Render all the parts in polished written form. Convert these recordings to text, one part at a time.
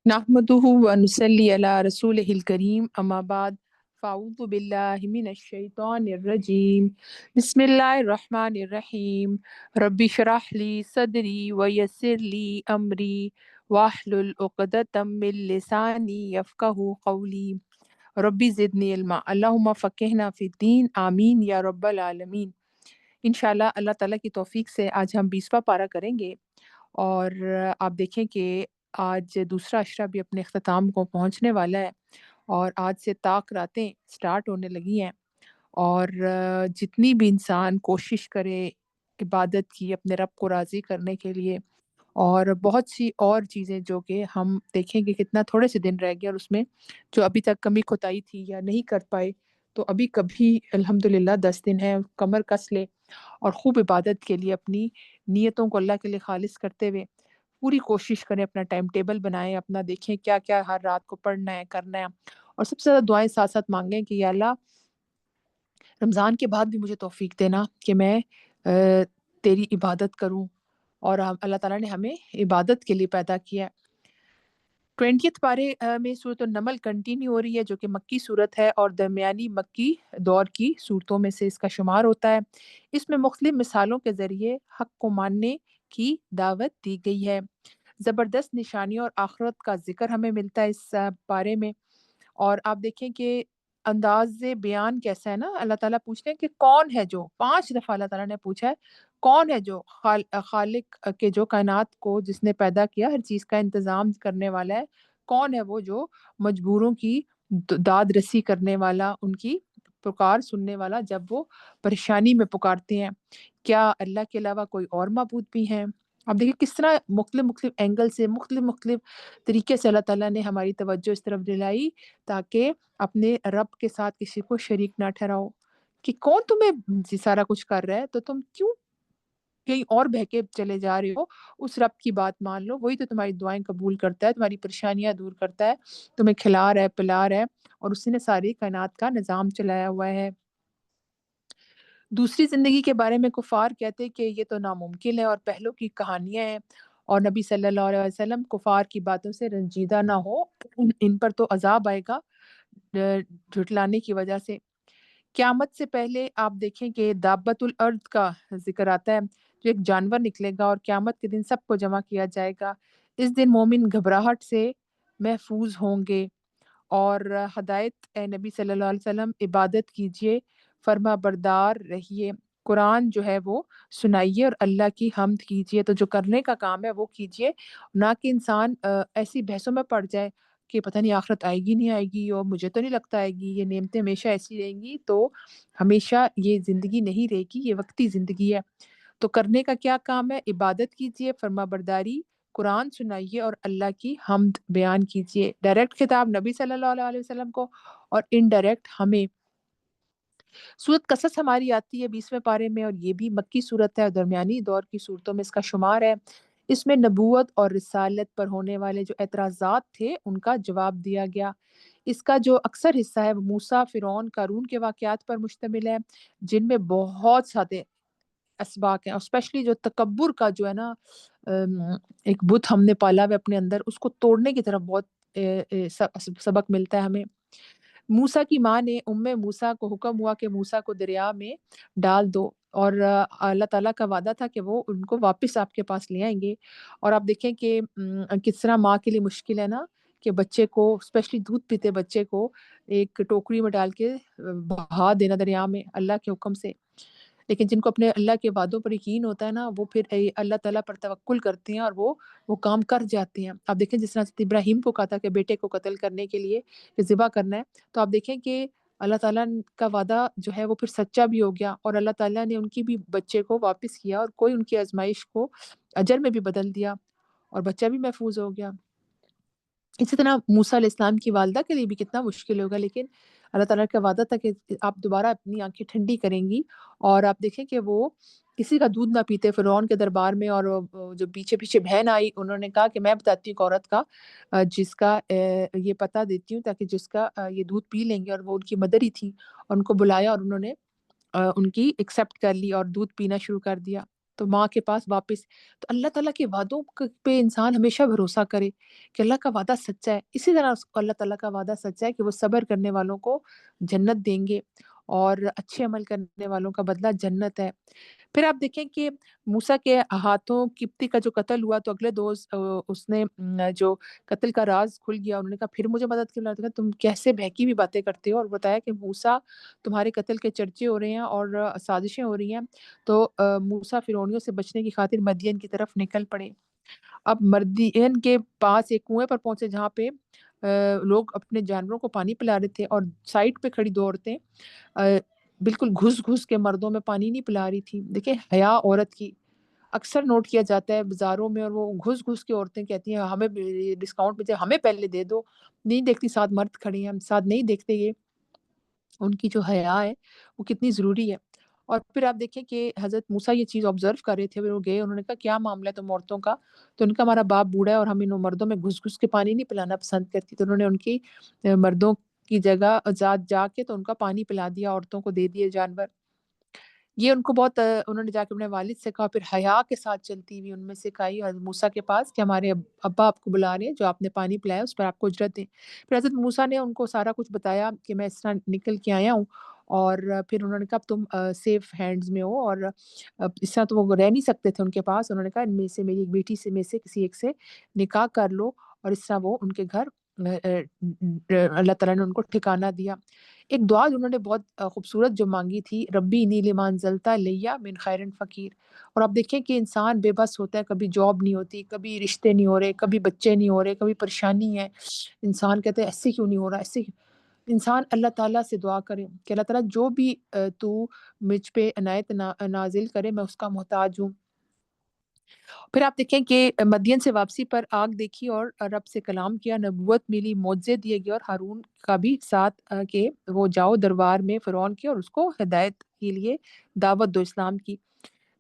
نحمدہ ونصلی علی رسولہ الکریم اما بعد فاعوذ باللہ من الشیطان الرجیم بسم اللہ الرحمن الرحیم رب اشرح لی صدری ویسر لی امری واحلل عقدۃ من لسانی یفقہوا قولی ربی زدنی علما اللہم فقہنا فی الدین آمین یا رب العالمین۔ انشاءاللہ اللہ تعالیٰ کی توفیق سے آج ہم 20واں پارہ کریں گے، اور آپ دیکھیں کہ آج دوسرا عشرہ بھی اپنے اختتام کو پہنچنے والا ہے، اور آج سے طاق راتیں سٹارٹ ہونے لگی ہیں، اور جتنی بھی انسان کوشش کرے عبادت کی اپنے رب کو راضی کرنے کے لیے، اور بہت سی اور چیزیں جو کہ ہم دیکھیں گے کتنا تھوڑے سے دن رہ گئے، اور اس میں جو ابھی تک کمی کوتاہی تھی یا نہیں کر پائے، تو ابھی کبھی الحمدللہ 10 دن ہے، کمر کس لے اور خوب عبادت کے لیے اپنی نیتوں کو اللہ کے لیے خالص کرتے ہوئے پوری کوشش کریں، اپنا ٹائم ٹیبل بنائیں، اپنا دیکھیں کیا کیا ہر رات کو پڑھنا ہے کرنا ہے، اور سب سے زیادہ دعائیں ساتھ ساتھ مانگیں کہ یا اللہ رمضان کے بعد بھی مجھے توفیق دینا کہ میں تیری عبادت کروں، اور اللہ تعالیٰ نے ہمیں عبادت کے لیے پیدا کیا ہے۔ 20 پارے میں سورۃ النمل کنٹینیو ہو رہی ہے، جو کہ مکی صورت ہے اور درمیانی مکی دور کی صورتوں میں سے اس کا شمار ہوتا ہے۔ اس میں مختلف مثالوں کے ذریعے حق کو ماننے کی دعوت دی گئی ہے۔ زبردست نشانیوں اور آخرت کا ذکر ہمیں ملتا ہے اس پارے میں، اور آپ دیکھیں کہ انداز بیان کیسا ہے نا، اللہ تعالیٰ پوچھتے ہیں کہ کون ہے جو 5 دفعہ اللہ تعالیٰ نے پوچھا ہے کون ہے جو خالق کے جو کائنات کو جس نے پیدا کیا، ہر چیز کا انتظام کرنے والا ہے، کون ہے وہ جو مجبوروں کی داد رسی کرنے والا، ان کی پکار سننے والا جب وہ پریشانی میں پکارتے ہیں۔ کیا اللہ کے علاوہ کوئی اور معبود بھی ہیں؟ اب دیکھیں کس طرح مختلف اینگل سے مختلف طریقے سے اللہ تعالیٰ نے ہماری توجہ اس طرف دلائی، تاکہ اپنے رب کے ساتھ کسی کو شریک نہ ٹھہراؤ، کہ کون تمہیں سارا کچھ کر رہا ہے تو تم کیوں کہیں اور بہکے چلے جا رہے ہو۔ اس رب کی بات مان لو، وہی تو تمہاری دعائیں قبول کرتا ہے، تمہاری پریشانیاں دور کرتا ہے، تمہیں کھلا رہا ہے پلا رہا ہے، اور اسی نے ساری کائنات کا نظام چلایا ہوا ہے۔ دوسری زندگی کے بارے میں کفار کہتے کہ یہ تو ناممکن ہے اور پہلو کی کہانیاں ہیں، اور نبی صلی اللہ علیہ وسلم کفار کی باتوں سے رنجیدہ نہ ہو، ان پر تو عذاب آئے گا جھٹلانے کی وجہ سے۔ قیامت سے پہلے آپ دیکھیں کہ دابت الارض کا ذکر آتا ہے، جو ایک جانور نکلے گا، اور قیامت کے دن سب کو جمع کیا جائے گا۔ اس دن مومن گھبراہٹ سے محفوظ ہوں گے، اور ہدایت اے نبی صلی اللہ علیہ وسلم عبادت کیجئے، فرما بردار رہیے، قرآن جو ہے وہ سنائیے اور اللہ کی حمد کیجئے۔ تو جو کرنے کا کام ہے وہ کیجئے، نہ کہ انسان ایسی بحثوں میں پڑ جائے کہ پتہ نہیں آخرت آئے گی نہیں آئے گی، اور مجھے تو نہیں لگتا آئے گی، یہ نعمتیں ہمیشہ ایسی رہیں گی، تو ہمیشہ یہ زندگی نہیں رہے گی، یہ وقتی زندگی ہے۔ تو کرنے کا کیا کام ہے؟ عبادت کیجئے، فرما برداری، قرآن سنائیے اور اللہ کی حمد بیان کیجئے۔ ڈائریکٹ خطاب نبی صلی اللہ علیہ وسلم کو، اور انڈائریکٹ ہمیں۔ سورت قصص ہماری آتی ہے 20ویں پارے میں، اور یہ بھی مکی صورت ہے اور درمیانی دور کی صورتوں میں اس کا شمار ہے۔ اس میں نبوت اور رسالت پر ہونے والے جو اعتراضات تھے ان کا جواب دیا گیا۔ اس کا جو اکثر حصہ ہے وہ موسیٰ، فرعون، قارون کے واقعات پر مشتمل ہے، جن میں بہت سارے اسباق ہیں، اور اسپیشلی جو تکبر کا جو ہے نا ایک بت ہم نے پالا ہوا اپنے اندر، اس کو توڑنے کی طرف بہت سبق ملتا ہے ہمیں۔ موسیٰ کی ماں نے موسیٰ کو حکم ہوا کہ موسیٰ کو دریا میں ڈال دو، اور اللہ تعالیٰ کا وعدہ تھا کہ وہ ان کو واپس آپ کے پاس لے آئیں گے۔ اور آپ دیکھیں کہ کس طرح ماں کے لیے مشکل ہے نا، کہ بچے کو اسپیشلی دودھ پیتے بچے کو ایک ٹوکری میں ڈال کے بہا دینا دریا میں اللہ کے حکم سے۔ لیکن جن کو اپنے اللہ کے وعدوں پر یقین ہوتا ہے نا، وہ پھر اللہ تعالیٰ پر توکل کرتے ہیں، اور وہ کام کر جاتے ہیں۔ آپ دیکھیں جس طرح حضرت ابراہیم کو کہا تھا کہ بیٹے کو قتل کرنے کے لیے کہ ذبح کرنا ہے، تو آپ دیکھیں کہ اللہ تعالیٰ کا وعدہ جو ہے وہ پھر سچا بھی ہو گیا، اور اللہ تعالیٰ نے ان کی بھی بچے کو واپس کیا، اور کوئی ان کی آزمائش کو اجر میں بھی بدل دیا، اور بچہ بھی محفوظ ہو گیا۔ اسی طرح موسیٰ علیہ السلام کی والدہ کے لیے بھی کتنا مشکل ہوگا، لیکن اللہ تعالیٰ کا وعدہ تھا کہ آپ دوبارہ اپنی آنکھیں ٹھنڈی کریں گی، اور آپ دیکھیں کہ وہ کسی کا دودھ نہ پیتے فرعون کے دربار میں، اور جو پیچھے پیچھے بہن آئی انہوں نے کہا کہ میں بتاتی ہوں ایک عورت کا جس کا یہ پتہ دیتی ہوں تاکہ جس کا یہ دودھ پی لیں گے، اور وہ ان کی مدر ہی تھی، اور ان کو بلایا اور انہوں نے ان کی ایکسیپٹ کر لی اور دودھ پینا شروع کر دیا۔ تو ماں کے پاس واپس۔ تو اللہ تعالیٰ کے وعدوں پہ انسان ہمیشہ بھروسہ کرے کہ اللہ کا وعدہ سچا ہے، اسی طرح اللہ تعالیٰ کا وعدہ سچا ہے کہ وہ صبر کرنے والوں کو جنت دیں گے، اور اچھے عمل کرنے والوں کا بدلہ جنت ہے۔ پھر آپ دیکھیں کہ موسیٰ کے ہاتھوں قبطی کا جو قتل ہوا، تو اگلے دوست اس نے جو قتل کا راز کھل گیا، انہوں نے کہا پھر مجھے مدد کرنا تھا، تم کیسے بہکی ہوئی باتیں کرتے ہو، اور بتایا کہ موسیٰ تمہارے قتل کے چرچے ہو رہے ہیں اور سازشیں ہو رہی ہیں۔ تو موسیٰ فرعونیوں سے بچنے کی خاطر مدین کی طرف نکل پڑے۔ اب مدین کے پاس ایک کنویں پر پہنچے جہاں پہ لوگ اپنے جانوروں کو پانی پلا رہے تھے، اور سائڈ پہ کھڑی دو عورتیں بالکل گھس گھس کے مردوں میں پانی نہیں پلا رہی تھی۔ دیکھیں حیا عورت کی اکثر نوٹ کیا جاتا ہے بازاروں میں، اور وہ گھس گھس کے عورتیں کہتی ہیں ہمیں ڈسکاؤنٹ پہ ہمیں پہلے دے دو، نہیں دیکھتی ساتھ مرد کھڑے ہیں، ہم ساتھ نہیں دیکھتے یہ ان کی جو حیا ہے وہ کتنی ضروری ہے۔ اور پھر آپ دیکھیں کہ حضرت موسیٰ یہ چیز آبزرو کر رہے تھے، پھر وہ گئے، انہوں نے کہا کیا معاملہ ہے تم عورتوں کا؟ تو ان کا ہمارا باپ بوڑھا ہے اور ہم ان مردوں میں گھس گھس کے پانی نہیں پلانا پسند کرتی، تو انہوں نے ان کی مردوں کی جگہ ذات جا کے تو ان کا پانی پلا دیا، عورتوں کو دے دیے جانور۔ یہ ان کو بہت انہوں نے جا کے اپنے والد سے کہا، پھر حیا کے ساتھ چلتی ہوئی ان میں سے کہی حضرت موسیٰ کے پاس کہ ہمارے ابا آپ کو بلا رہے ہیں، جو آپ نے پانی پلایا اس پر آپ کو اجرت دیں۔ پھر حضرت موسیٰ نے ان کو سارا کچھ بتایا کہ میں اس طرح نکل کے آیا ہوں، اور پھر انہوں نے کہا اب تم سیف ہینڈز میں ہو، اور اس طرح تو وہ رہ نہیں سکتے تھے ان کے پاس، انہوں نے کہا ان میں سے میری ایک بیٹی سے میں سے کسی ایک سے نکاح کر لو، اور اس طرح وہ ان کے گھر اللہ تعالیٰ نے ان کو ٹھکانہ دیا۔ ایک دعا جو انہوں نے بہت خوبصورت جو مانگی تھی، ربی انی لما انزلت الیہ من خیر فقیر۔ اور آپ دیکھیں کہ انسان بے بس ہوتا ہے، کبھی جاب نہیں ہوتی، کبھی رشتے نہیں ہو رہے، کبھی بچے نہیں ہو رہے، کبھی پریشانی ہے، انسان کہتے ہیں ایسے کیوں نہیں ہو رہا، ایسے کیوں؟ انسان اللہ تعالیٰ سے دعا کرے کہ اللہ تعالیٰ جو بھی تو مجھ پہ عنایت نازل کرے، میں اس کا محتاج ہوں۔ پھر آپ دیکھیں کہ مدین سے واپسی پر آگ دیکھی اور رب سے کلام کیا، نبوت ملی، معجزے دیے گئے، اور ہارون کا بھی ساتھ کہ وہ جاؤ دربار میں فرعون کے اور اس کو ہدایت کے لیے دعوت دو اسلام کی۔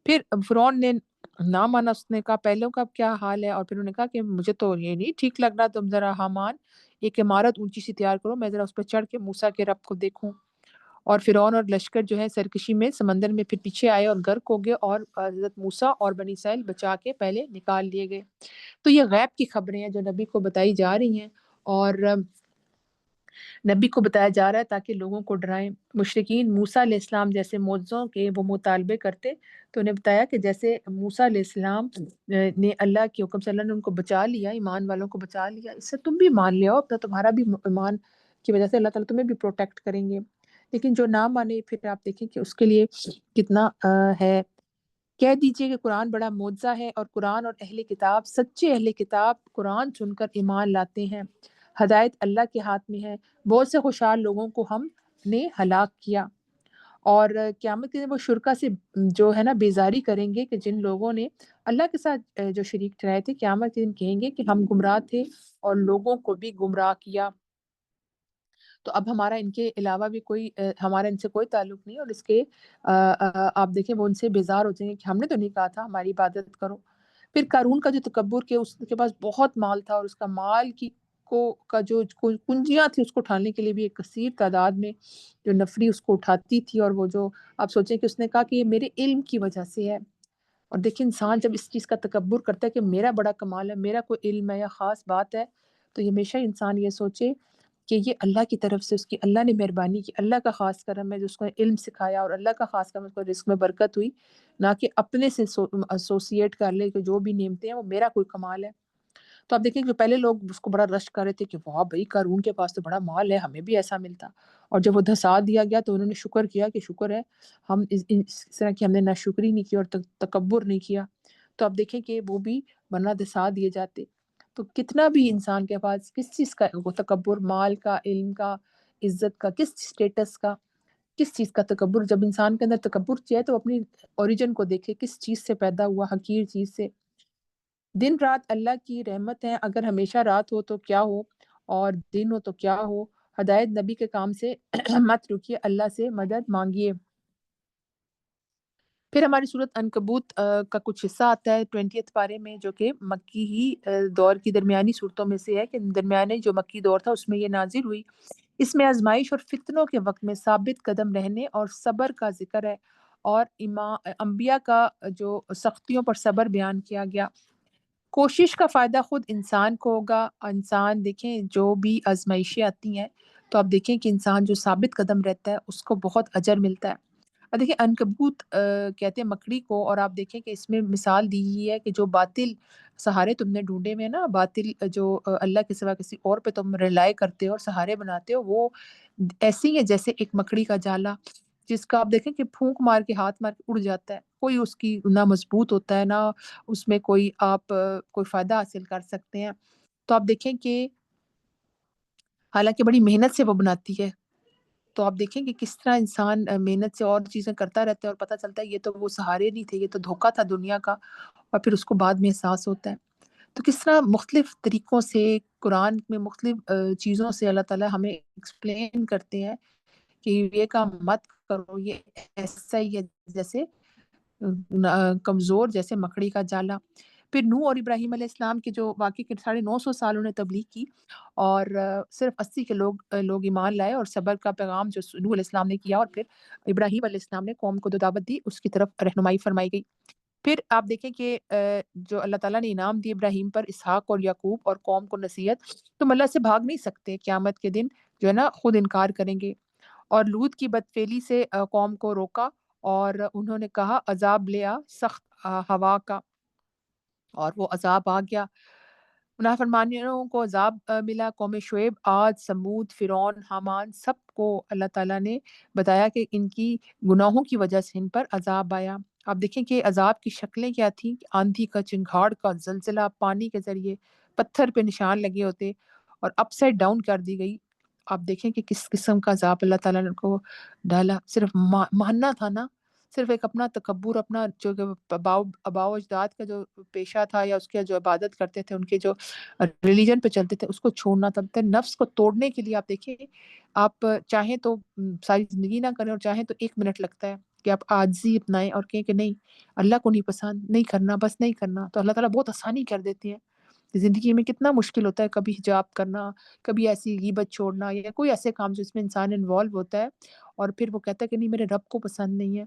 پھر فرعون نے نہ مانا، اس نے کہا پہلوں کا کیا حال ہے، اور پھر انہوں نے کہا کہ مجھے تو یہ نہیں ٹھیک لگ رہا، تم ذرا حامان ایک عمارت اونچی سی تیار کرو، میں ذرا اس پہ چڑھ کے موسیٰ کے رب کو دیکھوں۔ اور فرعون اور لشکر جو ہے سرکشی میں سمندر میں پھر پیچھے آئے اور غرق ہو گئے، اور حضرت موسیٰ اور بنی اسرائیل بچا کے پہلے نکال لیے گئے۔ تو یہ غیب کی خبریں ہیں جو نبی کو بتائی جا رہی ہیں، اور نبی کو بتایا جا رہا ہے تاکہ لوگوں کو ڈرائیں۔ مشرکین موسیٰ علیہ السلام جیسے معجزوں کے وہ مطالبے کرتے، تو انہیں بتایا کہ جیسے موسیٰ علیہ السلام نے اللہ کے حکم سے اللہ نے ان کو بچا لیا، ایمان والوں کو بچا لیا، اس سے تم بھی مان لے آؤ، تو تمہارا بھی ایمان کی وجہ سے اللہ تعالیٰ تمہیں بھی پروٹیکٹ کریں گے۔ لیکن جو نہ مانے، پھر آپ دیکھیں کہ اس کے لیے کتنا ہے۔ کہہ دیجئے کہ قرآن بڑا معجزہ ہے، اور قرآن اور اہل کتاب، سچے اہل کتاب قرآن سن کر ایمان لاتے ہیں۔ ہدایت اللہ کے ہاتھ میں ہے، بہت سے خوشحال لوگوں کو ہم نے ہلاک کیا، اور قیامت کے دن وہ شرکا سے جو ہے نا بیزاری کریں گے کہ جن لوگوں نے اللہ کے ساتھ جو شریک ٹھہرائے تھے، قیامت کے دن کہیں گے کہ ہم گمراہ تھے اور لوگوں کو بھی گمراہ کیا۔ تو اب ہمارا ان کے علاوہ بھی کوئی ہمارا ان سے کوئی تعلق نہیں، اور اس کے آپ دیکھیں وہ ان سے بیزار ہو جائیں گے کہ ہم نے تو نہیں کہا تھا ہماری عبادت کرو۔ پھر قارون کا جو تکبر کہ اس کے پاس بہت مال تھا، اور اس کا مال کی کا جو کنجیاں تھی اس کو اٹھانے کے لیے بھی ایک کثیر تعداد میں جو نفری اس کو اٹھاتی تھی، اور وہ جو آپ سوچیں کہ اس نے کہا کہ یہ میرے علم کی وجہ سے ہے۔ اور دیکھیں انسان جب اس چیز کا تکبر کرتا ہے کہ میرا بڑا کمال ہے، میرا کوئی علم ہے یا خاص بات ہے، تو یہ ہمیشہ انسان یہ سوچے کہ یہ اللہ کی طرف سے اس کی اللہ نے مہربانی کی، اللہ کا خاص کرم ہے جو اس کو علم سکھایا، اور اللہ کا خاص کرم اس کو رزق میں برکت ہوئی، نہ کہ اپنے سے ایسوسیٹ کر لے کہ جو بھی نعمتیں ہیں وہ میرا کوئی کمال ہے۔ تو آپ دیکھیں کہ پہلے لوگ اس کو بڑا رش کر رہے تھے کہ واہ بھائی قارون کے پاس تو بڑا مال ہے، ہمیں بھی ایسا ملتا، اور جب وہ دھسا دیا گیا تو انہوں نے شکر کیا کہ شکر ہے ہم اس طرح کی ہم نے ناشکری نہیں کی اور تکبر نہیں کیا۔ تو آپ دیکھیں کہ وہ بھی ورنہ دھسا دیے جاتے۔ تو کتنا بھی انسان کے پاس کس چیز کا وہ تکبر، مال کا، علم کا، عزت کا، کس اسٹیٹس کا، کس چیز کا تکبر؟ جب انسان کے اندر تکبر چاہے تو اپنی اوریجن کو دیکھے، کس چیز سے پیدا ہوا، حقیر چیز سے۔ دن رات اللہ کی رحمت ہے، اگر ہمیشہ رات ہو تو کیا ہو اور دن ہو تو کیا ہو، ہدایت نبی کے کام سے مت رکیے، اللہ سے مدد مانگیے۔ پھر ہماری صورت عنکبوت کا کچھ حصہ آتا ہے 20 پارے میں، جو کہ مکی ہی دور کی درمیانی صورتوں میں سے ہے، کہ درمیانے جو مکی دور تھا اس میں یہ نازل ہوئی۔ اس میں آزمائش اور فتنوں کے وقت میں ثابت قدم رہنے اور صبر کا ذکر ہے، اور انبیاء کا جو سختیوں پر صبر بیان کیا گیا۔ کوشش کا فائدہ خود انسان کو ہوگا۔ انسان دیکھیں جو بھی آزمائشیں آتی ہیں تو آپ دیکھیں کہ انسان جو ثابت قدم رہتا ہے اس کو بہت اجر ملتا ہے۔ اور دیکھیں عنکبوت کہتے ہیں مکڑی کو، اور آپ دیکھیں کہ اس میں مثال دی گئی ہے کہ جو باطل سہارے تم نے ڈھونڈے ہوئے ہیں نا، باطل جو اللہ کے سوا کسی اور پہ تم رلائے کرتے ہو اور سہارے بناتے ہو، وہ ایسے ہی ہے جیسے ایک مکڑی کا جالا، جس کا آپ دیکھیں کہ پھونک مار کے ہاتھ مار کے اڑ جاتا ہے، کوئی اس کی نہ مضبوط ہوتا ہے، نہ اس میں کوئی آپ کوئی فائدہ حاصل کر سکتے ہیں۔ تو آپ دیکھیں کہ حالانکہ بڑی محنت سے وہ بناتی ہے، تو آپ دیکھیں کہ کس طرح انسان محنت سے اور چیزیں کرتا رہتا ہے اور پتہ چلتا ہے یہ تو وہ سہارے نہیں تھے، یہ تو دھوکا تھا دنیا کا، اور پھر اس کو بعد میں احساس ہوتا ہے۔ تو کس طرح مختلف طریقوں سے قرآن میں مختلف چیزوں سے اللہ تعالیٰ ہمیں ایکسپلین کرتے ہیں کہ یہ کام مت کرو، یہ ایسا ہی ہے جیسے کمزور جیسے مکڑی کا جالا۔ پھر نوح اور ابراہیم علیہ السلام کے جو واقعی کے 950 سال انہوں نے تبلیغ کی، اور صرف 80 کے لوگ ایمان لائے، اور صبر کا پیغام جو نوح علیہ السلام نے کیا، اور پھر ابراہیم علیہ السلام نے قوم کو جو دعوت دی اس کی طرف رہنمائی فرمائی گئی۔ پھر آپ دیکھیں کہ جو اللہ تعالیٰ نے انعام دی ابراہیم پر، اسحاق اور یعقوب اور قوم کو نصیحت، تم اللہ سے بھاگ نہیں سکتے، قیامت کے دن جو ہے نا خود انکار کریں گے۔ اور لوط کی بدفعلی سے قوم کو روکا، اور انہوں نے کہا عذاب لے آ سخت ہوا کا، اور وہ عذاب آ گیا۔ نافرمانیوں کو عذاب ملا۔ قوم شعیب، عاد، سمود، فرعون، حامان، سب کو اللہ تعالیٰ نے بتایا کہ ان کی گناہوں کی وجہ سے ان پر عذاب آیا۔ آپ دیکھیں کہ عذاب کی شکلیں کیا تھیں، آندھی کا، چنگھاڑ کا، زلزلہ، پانی کے ذریعے، پتھر پہ نشان لگے ہوتے، اور اپ سائڈ ڈاؤن کر دی گئی۔ آپ دیکھیں کہ کس قسم کا عذاب اللہ تعالیٰ نے کو ڈالا۔ صرف ماننا تھا نا، صرف ایک اپنا تکبر، اپنا جو آباء و اجداد کا جو پیشہ تھا، یا اس کے جو عبادت کرتے تھے، ان کے جو ریلیجن پہ چلتے تھے، اس کو چھوڑنا تھا۔ نفس کو توڑنے کے لیے آپ دیکھیں، آپ چاہیں تو ساری زندگی نہ کریں، اور چاہیں تو 1 منٹ لگتا ہے کہ آپ عاجزی اپنائیں اور کہیں کہ نہیں، اللہ کو نہیں پسند، نہیں کرنا، بس نہیں کرنا، تو اللہ تعالیٰ بہت آسانی کر دیتی ہیں۔ زندگی میں کتنا مشکل ہوتا ہے، کبھی حجاب کرنا، کبھی ایسی غیبت چھوڑنا، یا کوئی ایسے کام جس میں انسان انوالو ہوتا ہے، اور پھر وہ کہتا ہے کہ نہیں میرے رب کو پسند نہیں ہے،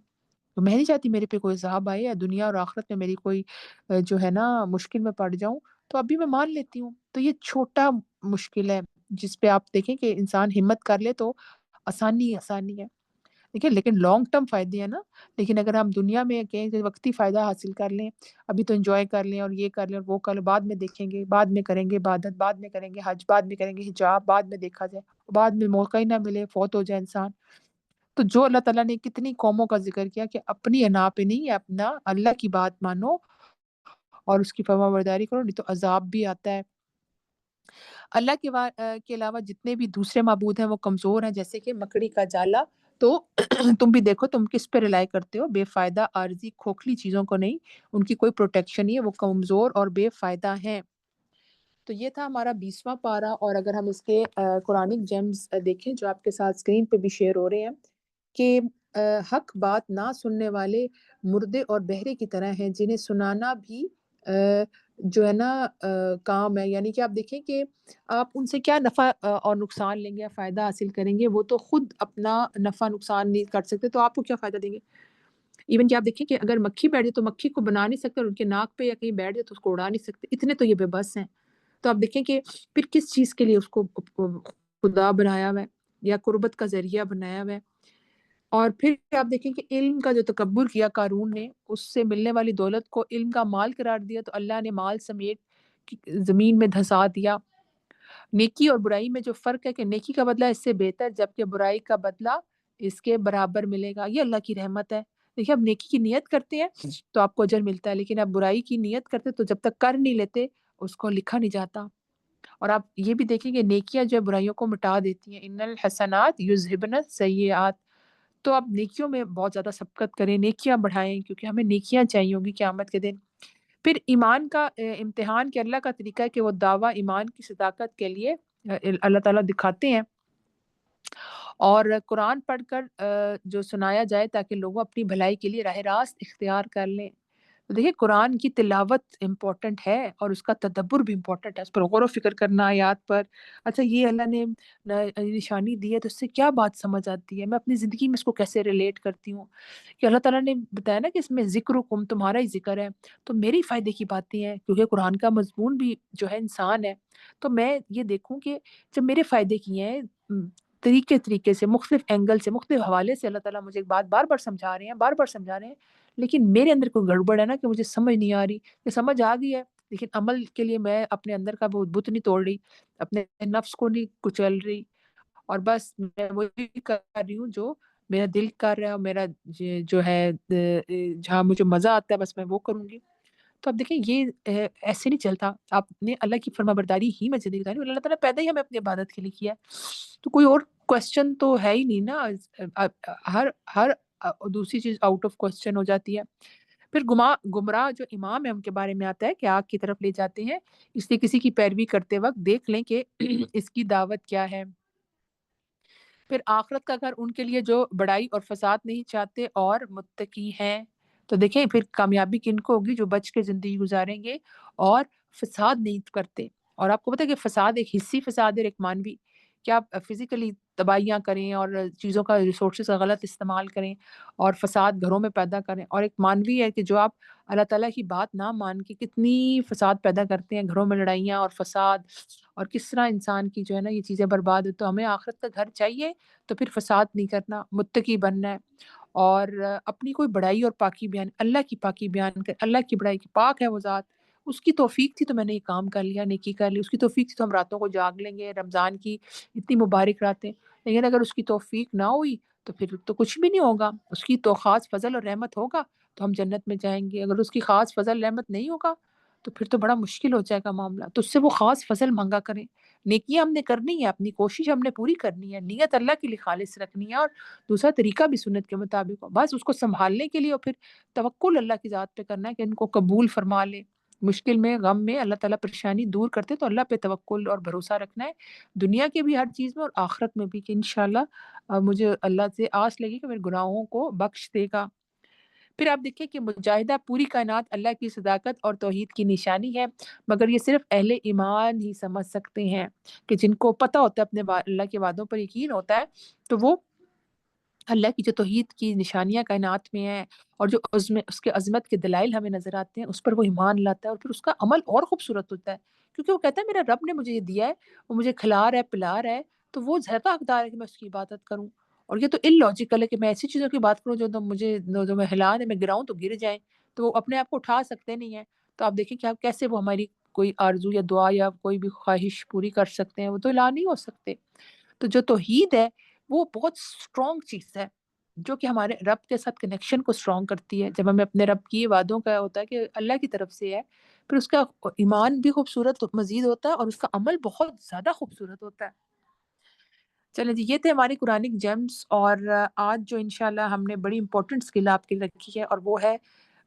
تو میں نہیں چاہتی میرے پہ کوئی عذاب آئے، یا دنیا اور آخرت میں میری کوئی جو ہے نا مشکل میں پڑ جاؤں، تو ابھی میں مان لیتی ہوں۔ تو یہ چھوٹا مشکل ہے جس پہ آپ دیکھیں کہ انسان ہمت کر لے تو آسانی آسانی ہے، دیکھیں، لیکن لانگ ٹرم فائدے ہیں نا۔ لیکن اگر ہم دنیا میں کہیں کہ وقتی فائدہ حاصل کر لیں، ابھی تو انجوائے کر لیں، اور یہ کر لیں اور وہ کر لیں، بعد میں دیکھیں گے، بعد میں کریں گے عبادت، بعد میں کریں گے حج، بعد میں کریں گے حجاب، بعد میں دیکھا جائے، بعد میں موقع ہی نہ ملے، فوت ہو جائے انسان۔ تو جو اللہ تعالیٰ نے کتنی قوموں کا ذکر کیا کہ اپنی انا پہ نہیں، اپنا اللہ کی بات مانو اور اس کی فرما برداری کرو، نہیں تو عذاب بھی آتا ہے۔ اللہ کے علاوہ جتنے بھی دوسرے معبود ہیں وہ کمزور ہیں، جیسے کہ مکڑی کا جالا۔ تو تم بھی دیکھو تم کس پہ رلائی کرتے ہو، بے فائدہ عارضی کھوکھلی چیزوں کو نہیں، ان کی کوئی پروٹیکشن نہیں ہے، وہ کمزور اور بے فائدہ ہیں۔ تو یہ تھا ہمارا 20واں پارہ، اور اگر ہم اس کے قرآنک جیمز دیکھیں جو آپ کے ساتھ اسکرین پہ بھی شیئر ہو رہے ہیں، کہ حق بات نہ سننے والے مردے اور بہرے کی طرح ہیں، جنہیں سنانا بھی جو ہے نا کام ہے۔ یعنی کہ آپ دیکھیں کہ آپ ان سے کیا نفع اور نقصان لیں گے یا فائدہ حاصل کریں گے، وہ تو خود اپنا نفع نقصان نہیں کر سکتے، تو آپ کو کیا فائدہ دیں گے؟ ایون کہ آپ دیکھیں کہ اگر مکھی بیٹھ جائے تو مکھی کو بنا نہیں سکتے، اور ان کے ناک پہ یا کہیں بیٹھ جائے تو اس کو اڑا نہیں سکتے، اتنے تو یہ بے بس ہیں۔ تو آپ دیکھیں کہ پھر کس چیز کے لیے اس کو خدا بنایا ہوا ہے یا قربت کا ذریعہ بنایا ہوا ہے۔ اور پھر آپ دیکھیں کہ علم کا جو تکبر کیا قارون نے، اس سے ملنے والی دولت کو علم کا مال قرار دیا، تو اللہ نے مال سمیت زمین میں دھسا دیا۔ نیکی اور برائی میں جو فرق ہے کہ نیکی کا بدلہ اس سے بہتر، جبکہ برائی کا بدلہ اس کے برابر ملے گا، یہ اللہ کی رحمت ہے۔ دیکھیے، اب نیکی کی نیت کرتے ہیں تو آپ کو اجر ملتا ہے، لیکن اب برائی کی نیت کرتے تو جب تک کر نہیں لیتے اس کو لکھا نہیں جاتا۔ اور آپ یہ بھی دیکھیں کہ نیکیاں جو برائیوں کو مٹا دیتی ہیں، ان الحسنات یذہبن السیئات۔ تو آپ نیکیوں میں بہت زیادہ سبقت کریں، نیکیاں بڑھائیں، کیونکہ ہمیں نیکیاں چاہیے ہوں گی قیامت کے دن۔ پھر ایمان کا امتحان کے اللہ کا طریقہ ہے کہ وہ دعویٰ ایمان کی صداقت کے لیے اللہ تعالیٰ دکھاتے ہیں، اور قرآن پڑھ کر جو سنایا جائے تاکہ لوگوں اپنی بھلائی کے لیے راہ راست اختیار کر لیں۔ تو دیکھیے قرآن کی تلاوت امپورٹنٹ ہے اور اس کا تدبر بھی امپورٹنٹ ہے، اس پر غور و فکر کرنا آیات پر۔ اچھا یہ اللہ نے نشانی دی ہے تو اس سے کیا بات سمجھ آتی ہے، میں اپنی زندگی میں اس کو کیسے ریلیٹ کرتی ہوں، کہ اللہ تعالیٰ نے بتایا نا کہ اس میں ذکرکم تمہارا ہی ذکر ہے، تو میری فائدے کی باتیں ہیں کیونکہ قرآن کا مضمون بھی جو ہے انسان ہے، تو میں یہ دیکھوں کہ جب میرے فائدے کی ہیں طریقے سے مختلف اینگل سے مختلف حوالے سے اللہ تعالیٰ مجھے ایک بات بار بار سمجھا رہے ہیں، بار بار سمجھا رہے ہیں، لیکن میرے اندر کوئی گڑبڑ ہے نا کہ مجھے سمجھ نہیں آ رہی، کہ سمجھ آ گئی ہے لیکن عمل کے لیے میں اپنے اندر کا وہ بت نہیں توڑ رہی، اپنے نفس کو نہیں کچل رہی، اور بس میں وہی کر رہی ہوں جو میرا دل کر رہا ہے، اور میرا جو ہے جہاں مجھے مزہ آتا ہے بس میں وہ کروں گی۔ تو اب دیکھیں یہ ایسے نہیں چلتا، آپ نے اللہ کی فرما برداری ہی میں زندگی گزاری، اللہ تعالیٰ پیدا ہی ہمیں اپنی عبادت کے لیے کیا ہے، تو کوئی اور کوشچن تو ہے ہی نہیں نا، ہر ہر دوسری چیز آؤٹ آف کوشچن ہو جاتی ہے۔ پھر گمراہ جو امام ہے ان کے بارے میں آتا ہے کہ آگ کی طرف لے جاتے ہیں، اس لیے کسی کی پیروی کرتے وقت دیکھ لیں کہ اس کی دعوت کیا ہے۔ پھر آخرت کا گھر ان کے لیے جو بڑائی اور فساد نہیں چاہتے اور متقی ہیں، تو دیکھیں پھر کامیابی کن کو ہوگی، جو بچ کے زندگی گزاریں گے اور فساد نہیں کرتے۔ اور آپ کو پتہ ہے کہ فساد ایک حصی فساد ہے اور ایک مانوی، کہ آپ فزیکلی تباہیاں کریں اور چیزوں کا ریسورسز کا غلط استعمال کریں اور فساد گھروں میں پیدا کریں، اور ایک مانوی ہے کہ جو آپ اللہ تعالیٰ کی بات نہ مان کے کتنی فساد پیدا کرتے ہیں، گھروں میں لڑائیاں اور فساد، اور کس طرح انسان کی جو ہے نا یہ چیزیں برباد ہو۔ تو ہمیں آخرت کا گھر چاہیے تو پھر فساد نہیں کرنا، متقی بننا ہے، اور اپنی کوئی بڑائی اور پاکی بیان، اللہ کی پاکی بیان کر، اللہ کی بڑائی کی، پاک ہے وہ ذات، اس کی توفیق تھی تو میں نے یہ کام کر لیا، نیکی کر لی، اس کی توفیق تھی تو ہم راتوں کو جاگ لیں گے، رمضان کی اتنی مبارک راتیں، لیکن اگر اس کی توفیق نہ ہوئی تو پھر تو کچھ بھی نہیں ہوگا، اس کی تو خاص فضل اور رحمت ہوگا تو ہم جنت میں جائیں گے، اگر اس کی خاص فضل رحمت نہیں ہوگا تو پھر تو بڑا مشکل ہو جائے گا معاملہ، تو اس سے وہ خاص فضل مانگا کریں۔ نیکیاں ہم نے کرنی ہے، اپنی کوشش ہم نے پوری کرنی ہے، نیت اللہ کے لیے خالص رکھنی ہے، اور دوسرا طریقہ بھی سنت کے مطابق ہو، بس اس کو سنبھالنے کے لیے، اور پھر توکل اللہ کی ذات پہ کرنا ہے کہ ان کو قبول فرما لے، مشکل میں غم میں اللہ تعالیٰ پریشانی دور کرتے تو اللہ پہ توکل اور بھروسہ رکھنا ہے، دنیا کے بھی ہر چیز میں اور آخرت میں بھی، کہ انشاءاللہ مجھے اللہ سے آس لگی کہ میرے گناہوں کو بخش دے گا۔ پھر آپ دیکھیں کہ مجاہدہ پوری کائنات اللہ کی صداقت اور توحید کی نشانی ہے، مگر یہ صرف اہل ایمان ہی سمجھ سکتے ہیں، کہ جن کو پتہ ہوتا ہے اپنے اللہ کے وعدوں پر یقین ہوتا ہے، تو وہ اللہ کی جو توحید کی نشانیاں کائنات میں ہیں اور جو اس کے عظمت کے دلائل ہمیں نظر آتے ہیں، اس پر وہ ایمان لاتا ہے، اور پھر اس کا عمل اور خوبصورت ہوتا ہے، کیونکہ وہ کہتا ہے میرا رب نے مجھے یہ دیا ہے، وہ مجھے کھلا رہا ہے پلا رہا ہے، تو وہ زیادہ حقدار ہے کہ میں اس کی عبادت کروں، اور یہ تو ان لاجیکل ہے کہ میں ایسی چیزوں کی بات کروں جو تو مجھے جو میں ہلا دے، میں گراؤں تو گر جائیں، تو وہ اپنے آپ کو اٹھا سکتے نہیں ہیں، تو آپ دیکھیں کہ آپ کیسے وہ ہماری کوئی آرزو یا دعا یا کوئی بھی خواہش پوری کر سکتے ہیں، وہ تو الا نہیں ہو سکتے۔ تو جو توحید ہے وہ بہت اسٹرانگ چیز ہے، جو کہ ہمارے رب کے ساتھ کنیکشن کو اسٹرانگ کرتی ہے، جب ہمیں اپنے رب کی وعدوں کا ہوتا ہے کہ اللہ کی طرف سے ہے، پھر اس کا ایمان بھی خوبصورت مزید ہوتا ہے اور اس کا عمل بہت زیادہ خوبصورت ہوتا ہے۔ چلیں جی، یہ تھے ہماری قرآنک جیمز، اور آج جو انشاءاللہ ہم نے بڑی امپورٹنٹ اسکل آپ کے لیے رکھی ہے، اور وہ ہے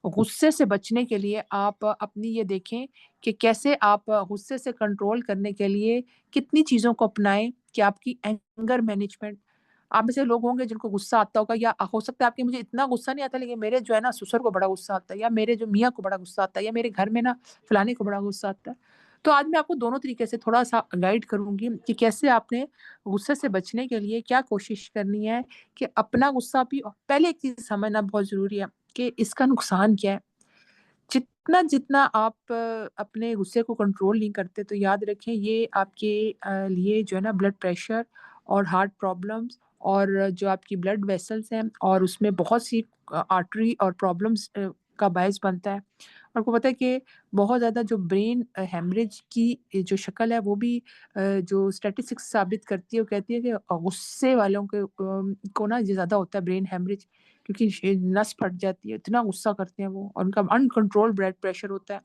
غصے سے بچنے کے لیے آپ اپنی یہ دیکھیں کہ کیسے آپ غصے سے کنٹرول کرنے کے لیے کتنی چیزوں کو اپنائیں، کہ آپ کی اینگر مینجمنٹ، آپ میں سے لوگ ہوں گے جن کو غصہ آتا ہوگا، یا ہو سکتا ہے آپ کے مجھے اتنا غصہ نہیں آتا لیکن میرے جو ہے نا سسر کو بڑا غصہ آتا ہے، یا میرے جو میاں کو بڑا غصہ آتا ہے، یا میرے گھر میں نا فلانے کو بڑا غصہ آتا ہے۔ تو آج میں آپ کو دونوں طریقے سے تھوڑا سا گائیڈ کروں گی کہ کیسے آپ نے غصے سے بچنے کے لیے کیا کوشش کرنی ہے، کہ اپنا غصہ بھی، پہلے ایک چیز سمجھنا بہت ضروری ہے کہ اس کا نقصان کیا ہے۔ جتنا آپ اپنے غصے کو کنٹرول نہیں کرتے تو یاد رکھیں یہ آپ کے لیے جو ہے نا بلڈ پریشر اور ہارٹ پرابلمس، اور جو آپ کی بلڈ ویسلز ہیں اور اس میں بہت سی آرٹری اور پرابلمس کا باعث بنتا ہے۔ آپ کو پتہ ہے کہ بہت زیادہ جو برین ہیمریج کی جو شکل ہے وہ بھی جو اسٹیٹسٹکس ثابت کرتی ہے، وہ کہتی ہے کہ غصے والوں کو نا یہ زیادہ ہوتا ہے برین ہیمریج، کیونکہ نس پھٹ جاتی ہے، اتنا غصہ کرتے ہیں وہ، اور ان کا ان کنٹرول بلڈ پریشر ہوتا ہے۔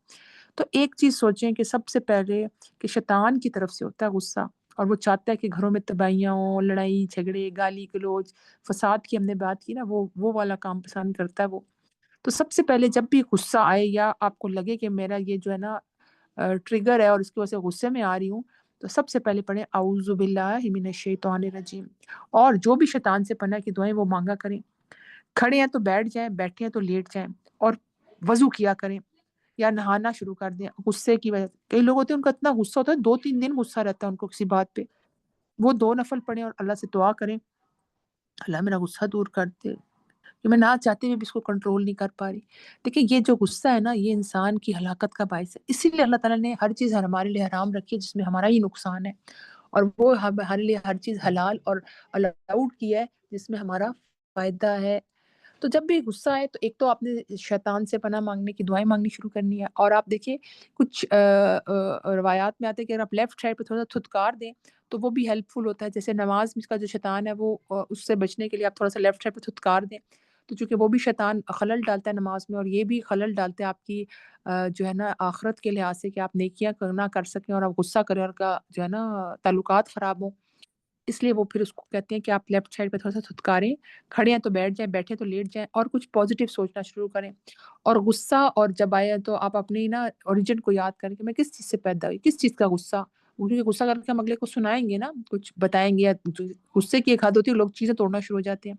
تو ایک چیز سوچیں کہ سب سے پہلے کہ شیطان کی طرف سے ہوتا ہے غصہ، اور وہ چاہتا ہے کہ گھروں میں تباہیاں ہوں، لڑائی جھگڑے، گالی گلوچ، فساد کی ہم نے بات کی نا، وہ والا کام پسند کرتا ہے وہ۔ تو سب سے پہلے جب بھی غصہ آئے یا آپ کو لگے کہ میرا یہ جو ہے نا ٹریگر ہے اور اس کی وجہ سے غصے میں آ رہی ہوں، تو سب سے پہلے پڑھیں اعوذ باللہ من الشیطان الرجیم، اور جو بھی شیطان سے پناہ کی دعائیں وہ مانگا کریں۔ کھڑے ہیں تو بیٹھ جائیں، بیٹھے ہیں تو لیٹ جائیں، اور وضو کیا کریں یا نہانا شروع کر دیں غصے کی وجہ سے. کئی لوگ ہوتے ہیں ان کا اتنا غصہ ہوتا ہے 2-3 دن غصہ رہتا ہے ان کو کسی بات پہ، وہ 2 نفل پڑھیں اور اللہ سے دعا کریں اللہ میرا غصہ دور کر دے کہ میں نہ چاہتے ہوئے بھی اس کو کنٹرول نہیں کر پا رہی. دیکھیں یہ جو غصہ ہے نا یہ انسان کی ہلاکت کا باعث ہے، اسی لیے اللہ تعالیٰ نے ہر چیز ہمارے لیے حرام رکھی ہے جس میں ہمارا ہی نقصان ہے، اور وہ ہمارے لیے ہر چیز حلال اور الاؤڈ کیا ہے جس میں ہمارا فائدہ ہے. تو جب بھی غصہ آئے تو ایک تو آپ نے شیطان سے پناہ مانگنے کی دعائیں مانگنی شروع کرنی ہے، اور آپ دیکھیں کچھ روایات میں آتے ہیں کہ اگر آپ لیفٹ سائڈ پہ تھوڑا سا تھتکار دیں تو وہ بھی ہیلپ فل ہوتا ہے. جیسے نماز میں کا جو شیطان ہے وہ اس سے بچنے کے لیے آپ تھوڑا سا لیفٹ سائڈ پہ تھتکار دیں، تو چونکہ وہ بھی شیطان خلل ڈالتا ہے نماز میں، اور یہ بھی خلل ڈالتا ہے آپ کی جو ہے نا آخرت کے لحاظ سے کہ آپ نیکیاں نہ کر سکیں اور آپ غصہ کریں اور کا جو ہے نا تعلقات خراب ہوں. اس لیے وہ پھر اس کو کہتے ہیں کہ آپ لیفٹ سائڈ پہ تھوڑا سا تھتکاریں، کھڑے ہیں تو بیٹھ جائیں، بیٹھے ہیں تو لیٹ جائیں، اور کچھ پازیٹیو سوچنا شروع کریں. اور غصہ اور جب آئے تو آپ اپنی نا اوریجن کو یاد کریں کہ میں کس چیز سے پیدا ہوئی، کس چیز کا غصہ. کیونکہ غصہ کر کے ہم اگلے کو سنائیں گے نا، کچھ بتائیں گے، یا غصے کی ایک حد ہوتی ہے لوگ چیزیں توڑنا شروع ہو جاتے ہیں.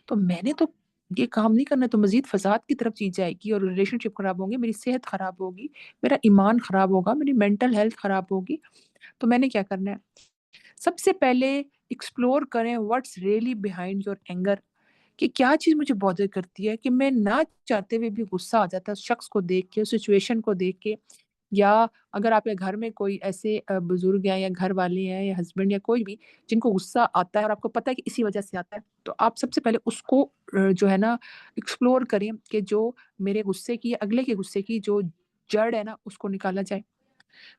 تو میں نے تو یہ کام نہیں کرنا، تو مزید فساد کی طرف چیز جائے گی اور ریلیشن شپ خراب ہوں گے، میری صحت خراب ہوگی، میرا ایمان خراب ہوگا، میری مینٹل ہیلتھ خراب ہوگی. تو میں نے کیا کرنا ہے، سب سے پہلے ایکسپلور کریں what's really behind your anger, کہ کیا چیز مجھے بادر کرتی ہے کہ میں نہ چاہتے ہوئے بھی غصہ آ جاتا ہے اس شخص کو دیکھ کے، اس سچویشن کو دیکھ کے. یا اگر آپ کے گھر میں کوئی ایسے بزرگ ہیں یا گھر والے ہیں یا ہسبینڈ یا کوئی بھی جن کو غصہ آتا ہے اور آپ کو پتہ ہے کہ اسی وجہ سے آتا ہے، تو آپ سب سے پہلے اس کو جو ہے نا ایکسپلور کریں کہ جو میرے غصے کی، اگلے کے غصے کی جو جڑ ہے نا اس کو نکالا جائے.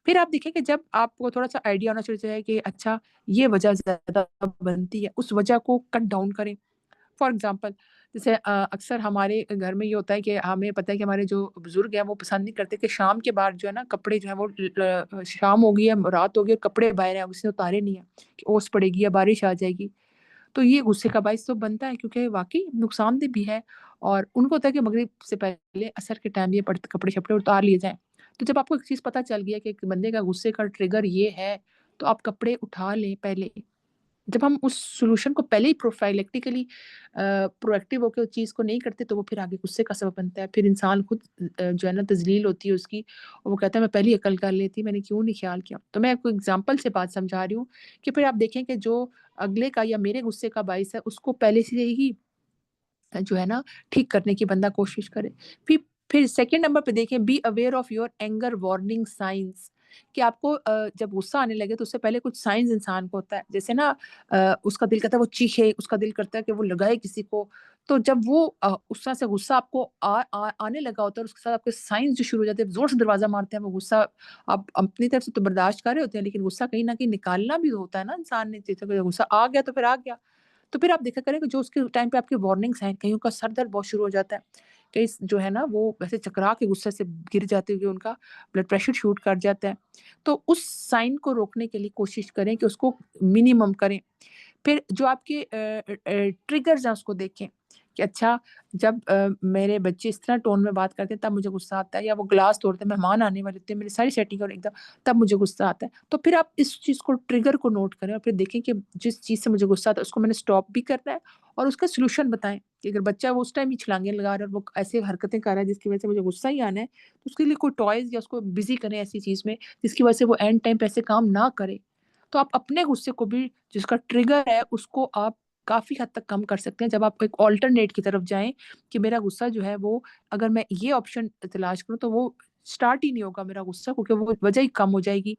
پھر آپ دیکھیں کہ جب آپ کو تھوڑا سا آئیڈیا ہونا شروع ہو جائے کہ اچھا یہ وجہ زیادہ بنتی ہے، اس وجہ کو کٹ ڈاؤن کریں. فار ایگزامپل جیسے اکثر ہمارے گھر میں یہ ہوتا ہے کہ ہمیں پتہ ہے کہ ہمارے جو بزرگ ہیں وہ پسند نہیں کرتے کہ شام کے بعد جو ہے نا کپڑے جو ہیں وہ شام ہو گئی ہے، رات ہو گئی ہے، کپڑے باہر ہیں، اس نے اتارے نہیں ہیں کہ اوس پڑے گی یا بارش آ جائے گی. تو یہ غصے کا باعث تو بنتا ہے کیونکہ واقعی نقصان دہ بھی ہے، اور ان کو ہوتا ہے کہ مغرب سے پہلے عصر کے ٹائم یہ کپڑے شپڑے اتار لیے جائیں. تو جب آپ کو ایک چیز پتہ چل گیا کہ ایک بندے کا غصے کا ٹریگر یہ ہے، تو آپ کپڑے اٹھا لیں پہلے. جب ہم اس سولوشن کو پہلے ہی پروفائلیکٹیکلی پرو ایکٹیو ہو کے اس چیز کو نہیں کرتے تو وہ پھر آگے غصے کا سبب بنتا ہے. پھر انسان خود جو ہے نا تذلیل ہوتی ہے اس کی، اور وہ کہتا ہے میں پہلی عقل کر لیتی، میں نے کیوں نہیں خیال کیا. تو میں آپ کو اگزامپل سے بات سمجھا رہی ہوں کہ پھر آپ دیکھیں کہ جو اگلے کا یا میرے غصے کا باعث ہے اس کو پہلے سے ہی جو ہے نا ٹھیک کرنے کی بندہ کوشش کرے. پھر سیکنڈ نمبر پہ دیکھیں be aware of your anger warning signs, کہ آپ کو جب غصہ آنے لگے تو اس سے پہلے کچھ سائنس انسان کو ہوتا ہے. جیسے نا اس کا دل کرتا ہے وہ چیخے، اس کا دل کرتا ہے کہ وہ لگائے کسی کو. تو جب وہ اس طرح سے غصہ آپ کو آنے لگا ہوتا ہے اور اس کے ساتھ آپ کے سائنس جو شروع ہو جاتے ہیں، زور سے دروازہ مارتے ہیں، وہ غصہ آپ اپنی طرف سے تو برداشت کر رہے ہوتے ہیں لیکن غصہ کہیں نہ کہیں نکالنا بھی ہوتا ہے نا انسان نے. جیسے کہ غصہ آ گیا تو پھر آ گیا. تو پھر آپ دیکھا کریں کہ جو اس کے ٹائم پہ آپ کی وارننگس ہیں، کہیں ان کا سر درد بہت شروع ہو جاتا ہے، کئی جو ہے نا وہ ویسے چکرا کے غصے سے گر جاتے ہوئے ان کا بلڈ پریشر شوٹ کر جاتا ہے. تو اس سائن کو روکنے کے لیے کوشش کریں کہ اس کو منیمم کریں. پھر جو آپ کے ٹریگرز ہیں اس کو دیکھیں کہ اچھا جب میرے بچے اس طرح ٹون میں بات کرتے ہیں تب مجھے غصہ آتا ہے، یا وہ گلاس توڑتے ہیں، مہمان آنے والے ہوتے ہیں، میری ساری سیٹنگ اور ایک دم تب مجھے غصہ آتا ہے. تو پھر آپ اس چیز کو ٹریگر کو نوٹ کریں اور پھر دیکھیں کہ جس چیز سے مجھے غصہ آتا ہے اس کو میں نے اسٹاپ بھی کرنا ہے، اور اس کا سولوشن بتائیں کہ اگر بچہ وہ اس ٹائم ہی چھلانگیں لگا رہا ہے اور وہ ایسے حرکتیں کر رہا ہے جس کی وجہ سے مجھے غصہ ہی آنا ہے، تو اس کے لیے کوئی ٹوائز یا اس کو بزی کریں ایسی چیز میں جس کی وجہ سے وہ اینڈ ٹائم پہ ایسے کام نہ کرے. تو آپ اپنے غصے کو بھی جس کا ٹریگر ہے اس کو آپ کافی حد تک کم کر سکتے ہیں جب آپ ایک آلٹرنیٹ کی طرف جائیں کہ میرا غصہ جو ہے وہ اگر میں یہ آپشن تلاش کروں تو وہ سٹارٹ ہی نہیں ہوگا میرا غصہ، کیونکہ وہ وجہ ہی کم ہو جائے گی.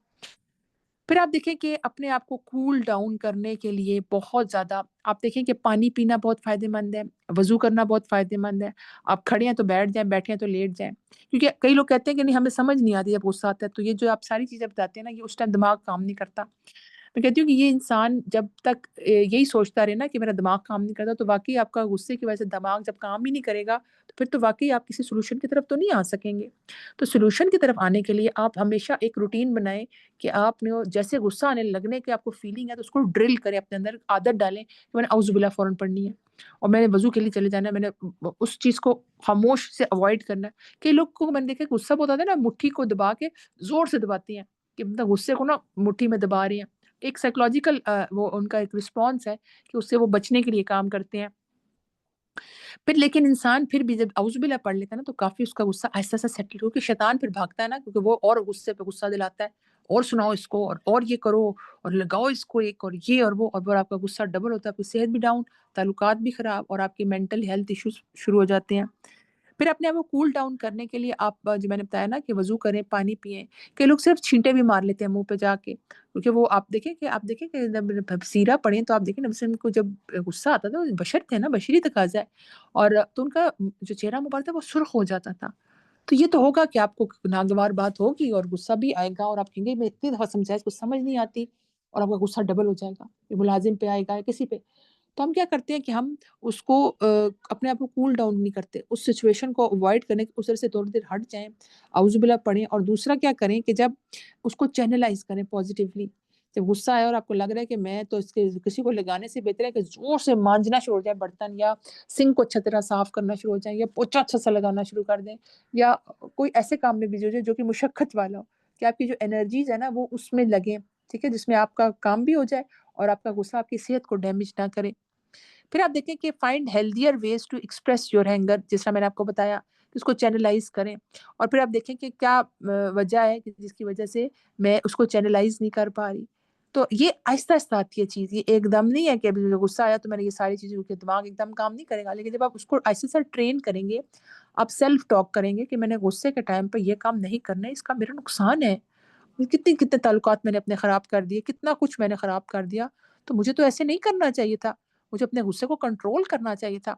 پھر آپ دیکھیں کہ اپنے آپ کو کول ڈاؤن کرنے کے لیے بہت زیادہ آپ دیکھیں کہ پانی پینا بہت فائدے مند ہے، وضو کرنا بہت فائدے مند ہے. آپ کھڑے ہیں تو بیٹھ جائیں، بیٹھے ہیں تو لیٹ جائیں. کیونکہ کئی لوگ کہتے ہیں کہ نہیں ہمیں سمجھ نہیں آتی جب غصہ آتا ہے، تو یہ جو آپ ساری چیزیں بتاتے ہیں نا یہ اس ٹائم دماغ کام نہیں کرتا. میں کہتی ہوں کہ یہ انسان جب تک یہی سوچتا رہے نا کہ میرا دماغ کام نہیں کرتا، تو واقعی آپ کا غصے کی وجہ سے دماغ جب کام ہی نہیں کرے گا تو پھر تو واقعی آپ کسی سولوشن کی طرف تو نہیں آ سکیں گے. تو سولوشن کی طرف آنے کے لیے آپ ہمیشہ ایک روٹین بنائیں کہ آپ نے جیسے غصہ آنے لگنے کی آپ کو فیلنگ ہے تو اس کو ڈرل کریں، اپنے اندر عادت ڈالیں کہ میں نے اعوذ باللہ فوراً پڑھنی ہے اور میں نے وضو کے لیے چلے جانا ہے، میں نے اس چیز کو خاموش سے اوائڈ کرنا ہے. کئی لوگ کو میں نے دیکھا غصہ بہت آتا ہے نا، مٹھی کو دبا کے زور سے دباتی ہیں کہ مطلب غصے کو نا مٹھی میں دبا رہی ہیں. ایک سائیکولوجیکل وہ ان کا ایک رسپانس ہے کہ اس سے وہ بچنے کے لیے کام کرتے ہیں. پھر لیکن انسان پھر بھی جب اعوذ باللہ پڑھ لیتا ہے نا تو کافی اس کا غصہ آہستہ-آہستہ سیٹل، کیونکہ شیطان پھر بھاگتا ہے نا، کیونکہ وہ اور غصے پہ غصہ دلاتا ہے، اور سناؤ اس کو اور یہ کرو اور لگاؤ اس کو ایک اور یہ اور وہ، اور پھر آپ کا غصہ ڈبل ہوتا ہے، آپ کی صحت بھی ڈاؤن، تعلقات بھی خراب اور آپ کی مینٹل ہیلتھ ایشوز شروع ہو جاتے ہیں۔ پھر اپنے آپ کو کول ڈاؤن کرنے کے لیے آپ جو میں نے بتایا نا کہ وضو کریں، پانی پئیں، کئی لوگ صرف چھینٹے بھی مار لیتے ہیں منہ پہ جا کے، کیونکہ وہ آپ دیکھیں کہ جب سیرہ پڑھیں تو آپ دیکھیں نبی صلی اللہ علیہ وسلم کو جب غصہ آتا تھا، وہ بشر تھے نا، بشری تقاضا ہے، اور تو ان کا جو چہرہ مبارک تھا وہ سرخ ہو جاتا تھا۔ تو یہ تو ہوگا کہ آپ کو ناگوار بات ہوگی اور غصہ بھی آئے گا، اور آپ کہیں گے میں اتنی دفعہ سمجھایا اس کو سمجھ نہیں آتی، اور آپ کا غصہ ڈبل ہو جائے گا، یہ ملازم پہ آئے گا یا کسی پہ۔ تو ہم کیا کرتے ہیں کہ ہم اس کو اپنے آپ کو کول ڈاؤن نہیں کرتے، اس سچویشن کو اوائڈ کرنے کی، اس طرح سے تھوڑی دیر ہٹ جائیں، اعوذ باللہ پڑھیں، اور دوسرا کیا کریں کہ جب اس کو چینلائز کریں پازیٹیولی۔ جب غصہ آئے اور آپ کو لگ رہا ہے کہ میں تو اس کے کسی کو لگانے سے بہتر ہے کہ زور سے مانجنا شروع ہو جائے برتن، یا سنک کو اچھا طرح صاف کرنا شروع ہو جائیں، یا پوچھا اچھا سا لگانا شروع کر دیں، یا کوئی ایسے کام میں بزی ہو جائے جو کہ مشقت والا ہو، کہ آپ کی جو انرجیز ہے نا وہ اس میں لگیں، ٹھیک ہے، جس میں آپ کا کام بھی ہو جائے اور آپ کا غصہ آپ کی صحت کو ڈیمیج نہ کرے۔ پھر آپ دیکھیں کہ find healthier ways to express your anger, جس طرح میں نے آپ کو بتایا کہ اس کو چینلائز کریں، اور پھر آپ دیکھیں کہ کیا وجہ ہے کہ جس کی وجہ سے میں اس کو چینلائز نہیں کر پا رہی۔ تو یہ آہستہ آہستہ آتی ہے چیز، یہ ایک دم نہیں ہے کہ ابھی مجھے غصہ آیا تو میں نے یہ ساری چیزیں، کیونکہ دماغ ایک دم کام نہیں کرے گا، لیکن جب آپ اس کو آہستہ آہستہ ٹرین کریں گے، آپ سیلف ٹاک کریں گے کہ میں نے غصے کے ٹائم پہ یہ کام نہیں کرنا ہے، اس کا میرا نقصان ہے، کتنے کتنے تعلقات میں نے اپنے خراب کر دیے، کتنا کچھ میں نے خراب کر دیا، تو مجھے تو ایسے نہیں کرنا چاہیے تھا، مجھے اپنے غصے کو کنٹرول کرنا چاہیے تھا۔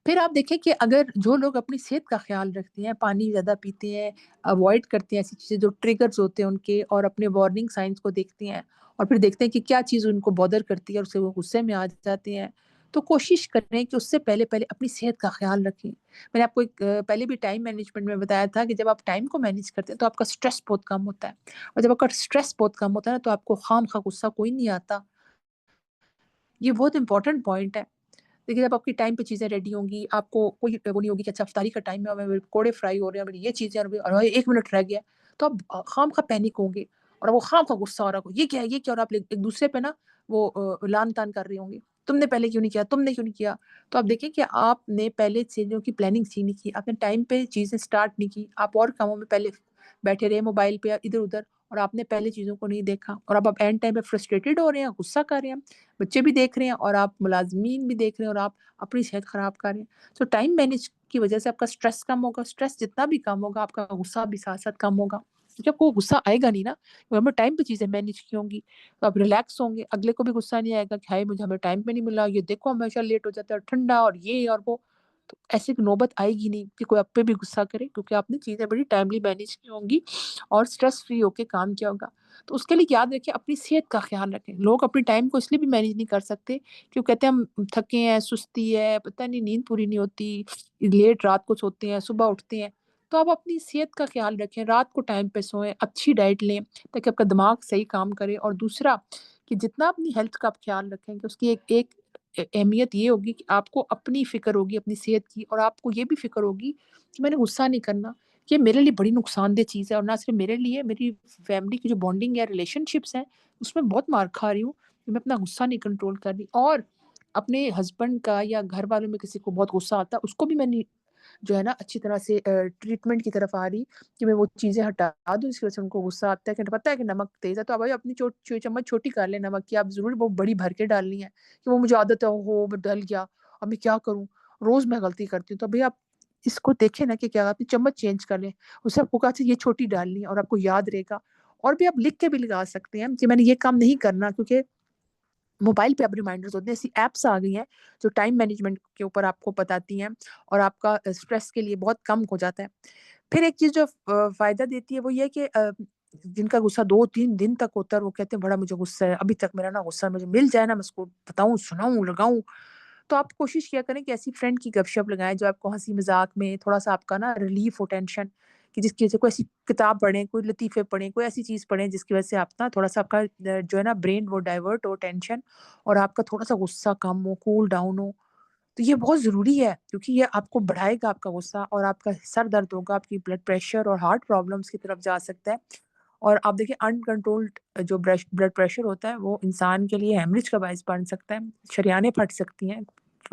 پھر آپ دیکھیں کہ اگر جو لوگ اپنی صحت کا خیال رکھتے ہیں، پانی زیادہ پیتے ہیں، اوائڈ کرتے ہیں ایسی چیزیں جو ٹریگرز ہوتے ہیں ان کے، اور اپنے وارننگ سائنس کو دیکھتے ہیں، اور پھر دیکھتے ہیں کہ کیا چیز ان کو بودر کرتی ہے اور اس سے وہ غصے میں آ جاتے ہیں، تو کوشش کریں کہ اس سے پہلے پہلے اپنی صحت کا خیال رکھیں۔ میں نے آپ کو پہلے بھی ٹائم مینجمنٹ میں بتایا تھا کہ جب آپ ٹائم کو مینیج کرتے ہیں تو آپ کا اسٹریس بہت کم ہوتا ہے، اور جب آپ کا اسٹریس بہت کم ہوتا ہے نا تو آپ کو خام خواہ غصہ کوئی نہیں آتا۔ یہ بہت امپورٹنٹ پوائنٹ ہے۔ دیکھیے جب آپ کی ٹائم پہ چیزیں ریڈی ہوں گی، آپ کو کوئی وہ نہیں ہوگی کہ اچھا افطاری کا ٹائم ہے، میرے پکوڑے فرائی ہو رہے ہیں، میری یہ چیزیں اور 1 منٹ رہ گیا ہے، تو آپ خواہ مخواہ پینک ہوں گے، اور وہ خواہ مخواہ غصہ آ رہا ہوگا، یہ کیا ہے یہ کیا، اور آپ ایک دوسرے پہ نا وہ لان تان کر رہی ہوں گی، تم نے پہلے کیوں نہیں کیا، تم نے کیوں نہیں کیا۔ تو آپ دیکھیں کہ آپ نے پہلے چیزوں کی پلاننگ سی نہیں کی، آپ نے ٹائم پہ چیزیں اسٹارٹ نہیں کی، آپ اور کاموں میں پہلے بیٹھے رہے موبائل پہ یا ادھر ادھر، اور آپ نے پہلے چیزوں کو نہیں دیکھا، اور اب آپ اینڈ ٹائم پہ فرسٹریٹڈ ہو رہے ہیں، غصہ کر رہے ہیں، بچے بھی دیکھ رہے ہیں اور آپ ملازمین بھی دیکھ رہے ہیں، اور آپ اپنی صحت خراب کر رہے ہیں۔ تو ٹائم مینج کی وجہ سے آپ کا اسٹریس کم ہوگا، اسٹریس جتنا بھی کم ہوگا آپ کا غصہ بھی ساتھ ساتھ کم ہوگا، کیونکہ آپ کو غصہ آئے گا نہیں نا، کیونکہ ہمیں ٹائم پہ چیزیں مینج کی ہوں گی، تو آپ ریلیکس ہوں گے، اگلے کو بھی غصہ نہیں آئے گا کہ ہائے مجھے ہمیں ٹائم پہ نہیں ملا، یہ دیکھو ہمیشہ لیٹ ہو جاتا ہے، اور ٹھنڈا اور یہ اور وہ، تو ایسی نوبت آئے گی نہیں کہ کوئی آپ پہ بھی غصہ کرے، کیونکہ آپ نے چیزیں بڑی ٹائملی مینج کی ہوں گی اور اسٹریس فری ہو کے کام کیا ہوگا۔ تو اس کے لیے یاد رکھیں اپنی صحت کا خیال رکھیں۔ لوگ اپنی ٹائم کو اس لیے بھی مینج نہیں کر سکتے کیوں کہتے ہیں ہم تھکے ہیں، سستی ہے، پتہ نہیں نیند پوری نہیں ہوتی، لیٹ رات کو سوتے ہیں، صبح اٹھتے ہیں۔ تو آپ اپنی صحت کا خیال رکھیں، رات کو ٹائم پہ سوئیں، اچھی ڈائٹ لیں تاکہ آپ کا دماغ صحیح کام کرے، اور دوسرا کہ جتنا اپنی ہیلتھ کا آپ خیال رکھیں گے اس کی ایک اہمیت یہ ہوگی کہ آپ کو اپنی فکر ہوگی اپنی صحت کی، اور آپ کو یہ بھی فکر ہوگی کہ میں نے غصہ نہیں کرنا، یہ میرے لیے بڑی نقصان دہ چیز ہے، اور نہ صرف میرے لیے، میری فیملی کی جو بانڈنگ ہے، ریلیشن شپس ہیں، اس میں بہت مار کھا رہی ہوں کہ میں اپنا غصہ نہیں کنٹرول کر رہی، اور اپنے ہسبینڈ کا یا گھر والوں میں کسی کو بہت غصہ آتا ہے اس کو بھی میں نہیں جو ہے نا اچھی طرح سے ٹریٹمنٹ کی طرف آ رہی کہ میں وہ چیزیں ہٹا دوں جس کی وجہ سے ان کو غصہ آتا ہے، کہ پتہ ہے کہ نمک تیز ہے تو اب اپنی چمچ چھوٹی کر لیں نمک کی، آپ ضرور وہ بڑی بھر کے ڈالنی ہے کہ وہ مجھے عادت ہے ہو ڈل گیا، اب میں کیا کروں، روز میں غلطی کرتی ہوں، تو بھئی آپ اس کو دیکھیں نا کہ کیا آپ چمچ چینج کر لیں، اس سے آپ کو کہا یہ چھوٹی ڈالنی ہے اور آپ کو یاد رہے گا، اور بھی آپ لکھ کے بھی لگا سکتے ہیں کہ میں نے یہ کام نہیں کرنا، کیونکہ موبائل پہ اب ریمائنڈرز ہوتے ہیں، ایسی ایپس آ گئی ہیں جو ٹائم مینجمنٹ کے اوپر آپ کو بتاتی ہیں، اور آپ کا اسٹریس کے لیے بہت کم ہو جاتا ہے۔ پھر ایک چیز جو فائدہ دیتی ہے وہ یہ ہے کہ جن کا غصہ 2-3 دن تک ہوتا ہے اور وہ کہتے ہیں بڑا مجھے غصہ ہے، ابھی تک میرا نا غصہ مجھے مل جائے نا میں اس کو بتاؤں، سناؤں، لگاؤں، تو آپ کوشش کیا کریں کہ ایسی فرینڈ کی گپ شپ لگائیں جو آپ کو ہنسی مذاق میں تھوڑا سا آپ کا نا ریلیف ہو ٹینشن، کہ جس کی وجہ سے کوئی ایسی کتاب پڑھیں، کوئی لطیفے پڑھیں، کوئی ایسی چیز پڑھیں جس کی وجہ سے آپ نا تھوڑا سا آپ کا جو ہے نا برین وہ ڈائیورٹ ہو ٹینشن، اور آپ کا تھوڑا سا غصہ کم ہو، کول ڈاؤن ہو۔ تو یہ بہت ضروری ہے کیونکہ یہ آپ کو بڑھائے گا آپ کا غصہ، اور آپ کا سر درد ہوگا، آپ کی بلڈ پریشر اور ہارٹ پرابلمس کی طرف جا سکتا ہے، اور آپ دیکھیں انکنٹرولڈ جو بلڈ پریشر ہوتا ہے وہ انسان کے لیے ہیمریج کا باعث بن سکتا ہے، شریانیں پھٹ سکتی ہیں،